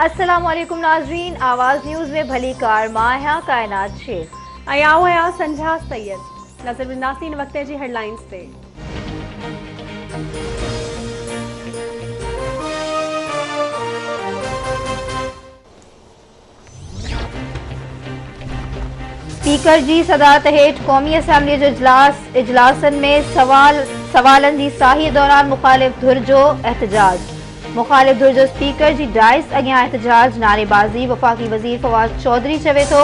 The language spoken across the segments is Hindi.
अस्सलाम वालेकुम नाजरीन, आवाज न्यूज़ में भली कार माया कायनात शेख आयाओ है संझा सैयद नजर बिंदासीन वक्ते जी हेडलाइंस पे। स्पीकर जी सदारत हेठ कौमी असम्बली जो इजलासन में सवालन जी साही दौरान मुखालिफ धुर जो एहतजाज। मुखालिफ धुर जो स्पीकर जी डाइस अॻियां एहतजाज नारेबाज़ी। वफ़ाक़ी वज़ीर फवाद चौधरी चवे थो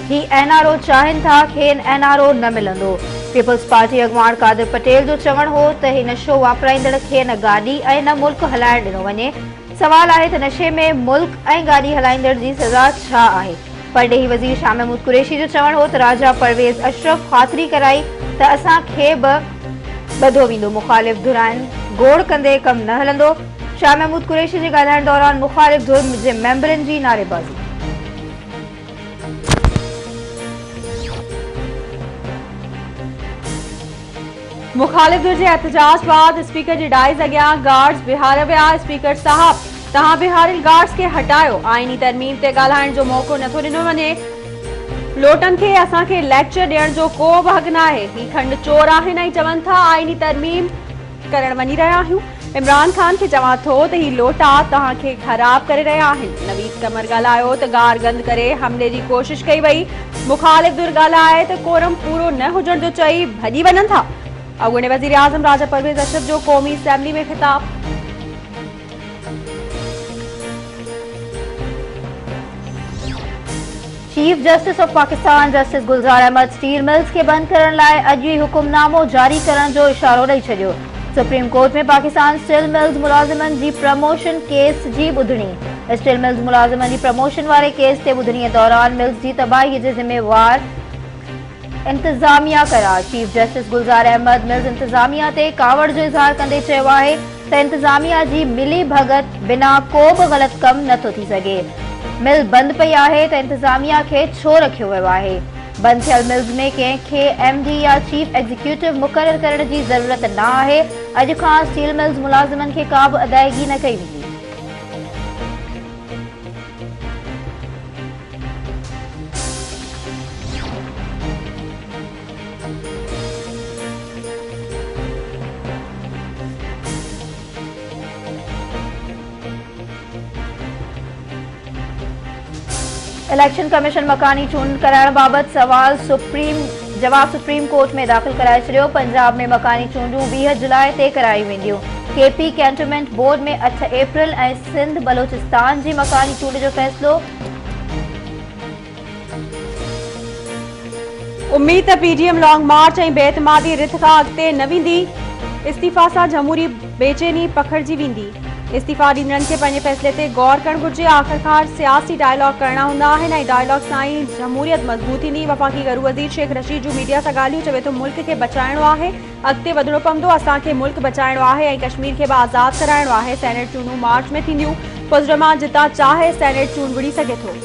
ही NRO चाहिनि था खेनि NRO न मिलंदो। पीपल्स पार्टी अॻवान कादिर पटेल जो चवणु हो त ही नशो वापराईंदड़ खे न गाॾी ऐं न मुल्क हलाइण ॾिनो वञे। सवाल आहे त नशे में मुल्क ऐं गाॾी हलाईंदड़ जी सज़ा छा आहे। परॾेही वज़ीर शाह महमूद कुरैशी जो चवणु हो त राजा परवेज़ अशरफ ख़ातिरी कराई त असांखे बि ॿधो वेंदो। मुखालिफ़ धुराइनि गोड़ कंदे कमु न हलंदो। शाह महमूद कुरैशी जे ॻाल्हाइण दौरान मुखालिफ़ धुर जे मेंबरनि जी नारेबाज़ी। मुखालिफ धुर जे एहतजाज बाद स्पीकर जी डाइस अॻियां गार्ड्स बिहार विया। स्पीकर साहब तव्हां बिहारियल गार्ड्स खे हटायो। आईनी तरमीम ते ॻाल्हाइण जो मौक़ो नथो ॾिनो वञे। लोटनि खे असांखे लेक्चर ॾियण जो को बि हक़ न आहे। ही खंड चोर आहिनि ऐं चवनि था आईनी तरमीम करण वञी रहिया आहियूं। इमरान खान खे चवां थो त ही लोटा तव्हांखे ख़राब करे रहिया आहिनि। नवीद कमर ॻाल्हायो त गार गंद करे हमले जी कोशिश कई वई। मुखालिफ धुर ॻाल्हाए त कोरम पूरो न हुजण जो चई भॼी वञनि था। अॻूणे वज़ीर आज़म राजा परवेज़ अशरफ जो क़ौमी असेंबली में ख़िताब। Chief justice of Pakistan justice Gulzar Ahmed steel mills के बंद करण लाइ अॼु ई हुकुमनामो जारी करण जो इशारो ॾेई छॾियो। सुप्रीम कोर्ट में पाकिस्तान स्टील मिल्स मुलाज़िमनि जी प्रमोशन केस जी ॿुधणी। स्टील मिल्स मुलाज़िमनि जी प्रमोशन वारे केस ते ॿुधणीअ दौरान मिल्स जी तबाही जे ज़िम्मेवार इंतज़ामिया करार। Chief justice Gulzar Ahmad mills इंतज़ामिया ते कावड़ जो इज़हार कंदे चयो आहे त इंतज़ामिया जी मिली भगत बिना को बि ग़लति कमु नथो थी सघे। मिल बंदि पई आहे त इंतज़ामिया खे छो रखियो वियो आहे। बंदि थियल मिल्स में कंहिंखे MD या चीफ एग्जीक्यूटिव मुक़ररु करण जी ज़रूरत न आहे। अॼु खां स्टील मिल्स मुलाज़िमनि खे का बि अदायगी न कई वेंदी। इलेक्शन कमीशन मकानी चूंड कराइण बाबति जवाब सुप्रीम कोर्ट में दाख़िल कराए छॾियो। पंजाब में मकानी चूंडूं 20 जुलाई ते करायूं वेंदियूं। KP कैंटोनमेंट बोर्ड में 8 अप्रैल ऐं सिंध बलोचिस्तान जी मकानी चूंड जो फ़ैसिलो। उम्मीद त PDM लॉन्ग मार्च ऐं बेतमादी रिथ खां अॻिते न वेंदी। इस्तीफ़ा सां जमहूरी बेचैनी पखिड़िजी वेंदी। इस्तीफ़ा ॾींदड़नि खे पंहिंजे फ़ैसिले ते गौर करणु घुर्जे। आख़िरकार सियासी डायलॉग करणा हूंदा आहिनि ऐं डायलॉग सां ई जमहूरियत मज़बूत थींदी। वफ़ाक़ी घरू वज़ीर शेख रशीद जूं मीडिया सां ॻाल्हियूं। चवे थो मुल्क खे बचाइणो आहे, अॻिते वधणो पवंदो। असांखे मुल्क बचाइणो आहे ऐं कश्मीर खे बि आज़ादु कराइणो आहे। सेनेट चूंडूं मार्च में थींदियूं। पुज़रमान जितां चाहे सेनेट चूंड विड़ी सघे थो।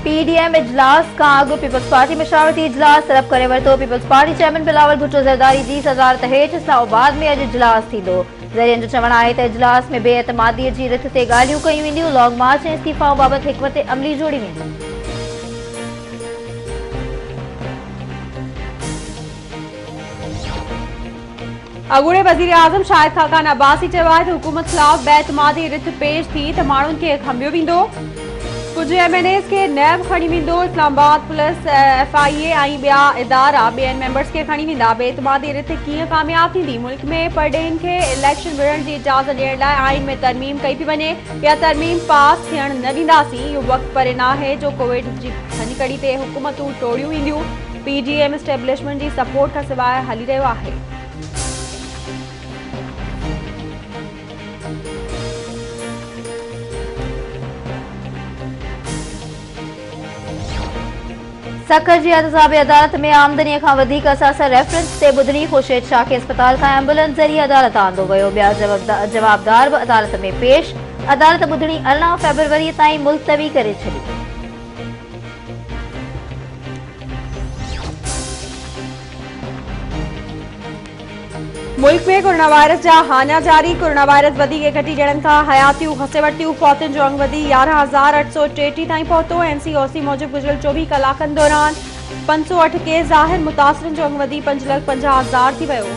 PDM इजलास खां अॻु पीपल्स पार्टी मशावरती इजलास तलब करे वरितो। Peoples party chairman Bilawal Bhutto Zardari जी सदारत हेठि इस्लामाबाद में अॼु इजलास थींदो। ज़रियनि जो चवणु आहे त इजलास में बेएतमादीअ जी रिथ ते ॻाल्हियूं कयूं वेंदियूं। लॉन्ग मार्च ऐं इस्तीफ़ाउं बाबति हिकवत अमली जोड़ी वेंदी। अॻूणे वज़ीर आज़म शाहिद खाकान अब्बासी चयो आहे त हुकूमत ख़िलाफ़ बेएतमादी रिथ पेश थी त माण्हुनि खे खंभियो वेंदो। कुछ MNAs के नैब खणी वेंदो। इस्लामाबाद पुलिस FIA ऐं ॿिया इदारा ॿियनि मेंबर्स खे खणी वेंदा। बेतमादी रिथ कीअं कामयाब थींदी। मुल्क में परडेन खे इलेक्शन विढ़ण जी इजाज़त ॾियण लाइ आइन में तरमीम कई पई वञे। इहा तरमीम पास थियण न ॾींदासीं। इहो वक़्तु परे न आहे जो कोविड जी खनिकड़ी ते हुकूमतूं टोड़ियूं ईंदियूं। PDM एस्टेब्लिशमेंट जी सपोर्ट खां सवाइ हली रहियो आहे। सखर जी एहतसाब अदालत में आमदनीअ खां वधीक असां रेफरेंस ते ॿुधणी। खुर्शीद शाह खे अस्पताल खां एम्बुलेंस ज़रिए अदालत आंदो वियो। ॿिया जवाबदार बि अदालत में पेश। अदालत ॿुधणी 18 फरवरी ताईं मुलतवी करे छॾी। मुल्क में कोरोना वायरस जा हाना जारी। कोरोना वायरस वधी 61 ॼणनि खां हयातियूं हसे वरितियूं। फौतुनि जो अंग वधी 11,863 ताईं पहुतो। NCOC मूजिब गुज़िरियल 24 कलाकनि दौरान 508 केस ज़ाहिर। मुतासिरनि जो अंग वधी 5,50,000 थी वियो।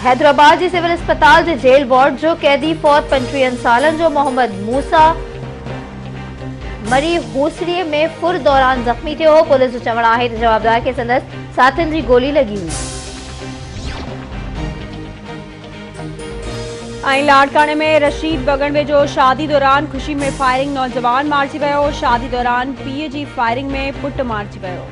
हैदराबाद जी सिविल अस्पताल जे जेल वार्ड जो कैदी फौत 35 सालनि जो मोहम्मद मूसा मरी हूसड़ीअ में फुर दौरान ज़ख्मी थियो हो। पुलिस जो चवणु आहे त जवाबदार खे संदसि साथियुनि जी गोली लगी हुई। लाड़काने में रशीद बगन वेझो शादी दौरान खुशी में फायरिंग। नौजवान मारिजी वियो। शादी दौरान पीउ जी फायरिंग में पुट मारिजी वियो।